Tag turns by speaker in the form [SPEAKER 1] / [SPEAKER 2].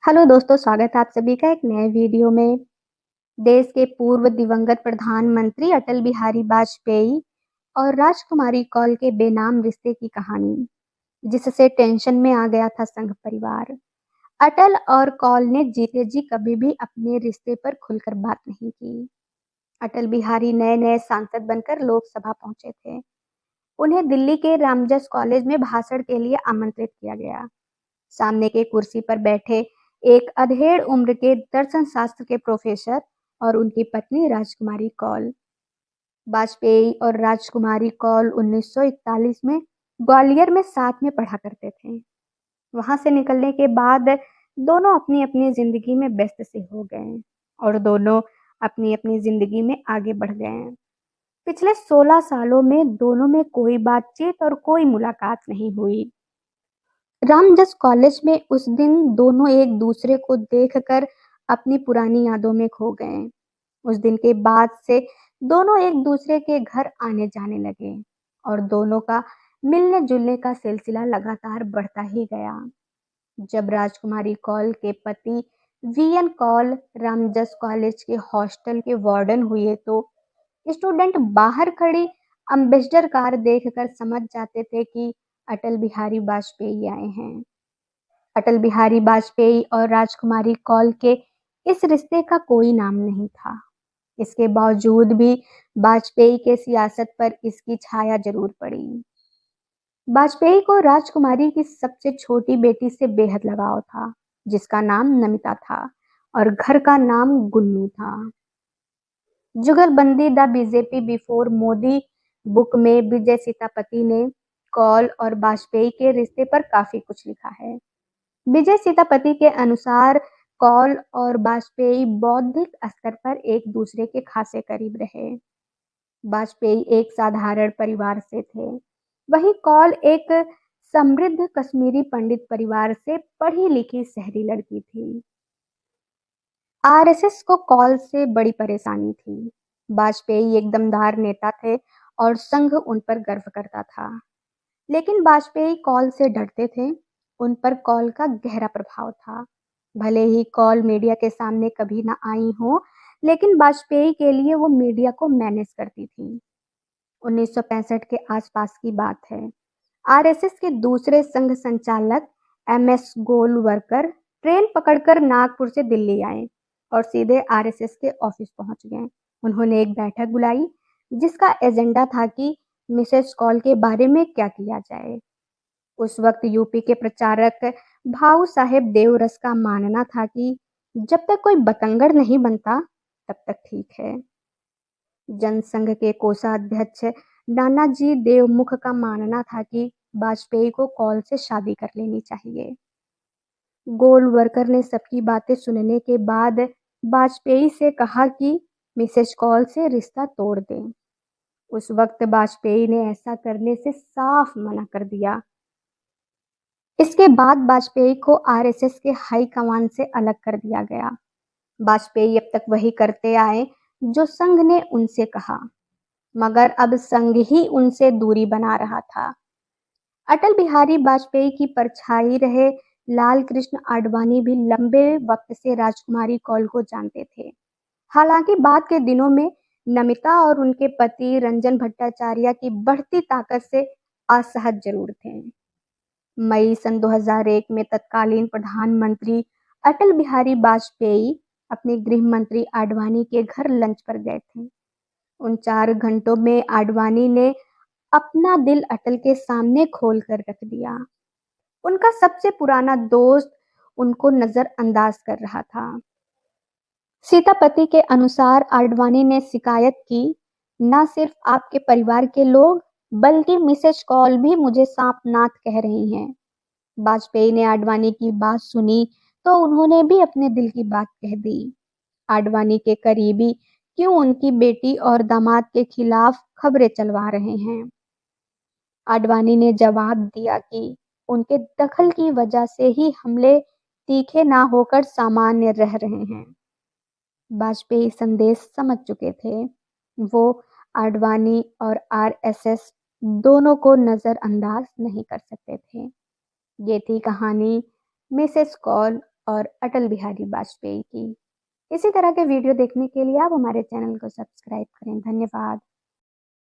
[SPEAKER 1] Hello दोस्तों, स्वागत है आप सभी का एक नए वीडियो में। देश के पूर्व दिवंगत प्रधानमंत्री अटल बिहारी वाजपेयी और राजकुमारी कौल के बेनाम रिश्ते की कहानी, जिससे टेंशन में आ गया था संघ परिवार। अटल और कौल ने जीते जी कभी भी अपने रिश्ते पर खुलकर बात नहीं की। अटल बिहारी नए नए सांसद बनकर लोकसभा पहुंचे थे। उन्हें दिल्ली के रामजस कॉलेज में भाषण के लिए आमंत्रित किया गया। सामने के कुर्सी पर बैठे एक अधेड़ उम्र के दर्शन शास्त्र के प्रोफेसर और उनकी पत्नी राजकुमारी कौल। वाजपेयी और राजकुमारी कौल 1941 में ग्वालियर में साथ में पढ़ा करते थे। वहां से निकलने के बाद दोनों अपनी अपनी जिंदगी में व्यस्त से हो गए और दोनों अपनी अपनी जिंदगी में आगे बढ़ गए। पिछले 16 सालों में दोनों में कोई बातचीत और कोई मुलाकात नहीं हुई। रामजस कॉलेज में उस दिन दोनों एक दूसरे को देखकर अपनी पुरानी यादों में खो गए। उस दिन के बाद से दोनों एक दूसरे के घर आने जाने लगे और दोनों का मिलने जुलने का सिलसिला लगातार बढ़ता ही गया। जब राजकुमारी कौल के पति वीएन कौल रामजस कॉलेज के हॉस्टल के वार्डन हुए तो स्टूडेंट बाहर खड़ी अम्बेसडर कार देखकर समझ जाते थे कि अटल बिहारी वाजपेयी आए हैं। अटल बिहारी वाजपेयी और राजकुमारी कौल के इस रिश्ते का कोई नाम नहीं था। इसके बावजूद भी वाजपेयी के सियासत पर इसकी छाया जरूर पड़ी। वाजपेयी को राजकुमारी की सबसे छोटी बेटी से बेहद लगाव था, जिसका नाम नमिता था और घर का नाम गुन्नू था। जुगलबंदी the BJP before Modi book में विजय सीतापति ने कौल और वाजपेयी के रिश्ते पर काफी कुछ लिखा है। विजय सीतापति के अनुसार कौल और वाजपेयी बौद्धिक स्तर पर एक दूसरे के खासे करीब रहे। वाजपेयी एक साधारण परिवार से थे, वहीं कौल एक समृद्ध कश्मीरी पंडित परिवार से पढ़ी लिखी शहरी लड़की थी। आरएसएस को कौल से बड़ी परेशानी थी। वाजपेयी एक दमदार नेता थे और संघ उन पर गर्व करता था, लेकिन वाजपेयी कौल से डरते थे। उन पर कौल का गहरा प्रभाव था। भले ही कौल मीडिया के सामने कभी ना आई हो, लेकिन वाजपेयी के लिए वो मीडिया को मैनेज करती थी। 1965 के आसपास की बात है। आरएसएस के दूसरे संघ संचालक एमएस गोलवरकर ट्रेन पकड़कर नागपुर से दिल्ली आए और सीधे आरएसएस के ऑफिस पहुंच गए। उन्होंने एक बैठक बुलाई जिसका एजेंडा था कि मिसेस कौल के बारे में क्या किया जाए। उस वक्त यूपी के प्रचारक भाऊ साहेब देवरस का मानना था कि जब तक कोई बतंगड़ नहीं बनता तब तक ठीक है। जनसंघ के कोषाध्यक्ष नानाजी देवमुख का मानना था कि वाजपेयी को कौल से शादी कर लेनी चाहिए। गोलवरकर ने सबकी बातें सुनने के बाद वाजपेयी से कहा कि मिसेस कौल से रिश्ता तोड़ दें। उस वक्त वाजपेयी ने ऐसा करने से साफ मना कर दिया। इसके बाद वाजपेयी को आरएसएस के हाई कमान से अलग कर दिया गया। वाजपेयी अब तक वही करते आए जो संघ ने उनसे कहा, मगर अब संघ ही उनसे दूरी बना रहा था। अटल बिहारी वाजपेयी की परछाई रहे लाल कृष्ण आडवाणी भी लंबे वक्त से राजकुमारी कौल को जानते थे। हालांकि बाद के दिनों में नमिता और उनके पति रंजन भट्टाचार्य की बढ़ती ताकत से असहज जरूर थे। मई सन 2001 में तत्कालीन प्रधानमंत्री अटल बिहारी वाजपेयी अपने गृह मंत्री आडवाणी के घर लंच पर गए थे। उन 4 घंटों में आडवाणी ने अपना दिल अटल के सामने खोल कर रख दिया। उनका सबसे पुराना दोस्त उनको नजरअंदाज कर रहा था। सीतापति के अनुसार आडवाणी ने शिकायत की, न सिर्फ आपके परिवार के लोग बल्कि मिसेस कौल भी मुझे सांपनाथ कह रही हैं। वाजपेयी ने आडवाणी की बात सुनी तो उन्होंने भी अपने दिल की बात कह दी। आडवाणी के करीबी क्यों उनकी बेटी और दामाद के खिलाफ खबरें चलवा रहे हैं। आडवाणी ने जवाब दिया कि उनके दखल की वजह से ही हमले तीखे ना होकर सामान्य रह रहे हैं। वाजपेयी संदेश समझ चुके थे। वो आडवाणी और आरएसएस दोनों को नजरअंदाज नहीं कर सकते थे। ये थी कहानी मिसेस कौल और अटल बिहारी वाजपेयी की। इसी तरह के वीडियो देखने के लिए आप हमारे चैनल को सब्सक्राइब करें। धन्यवाद।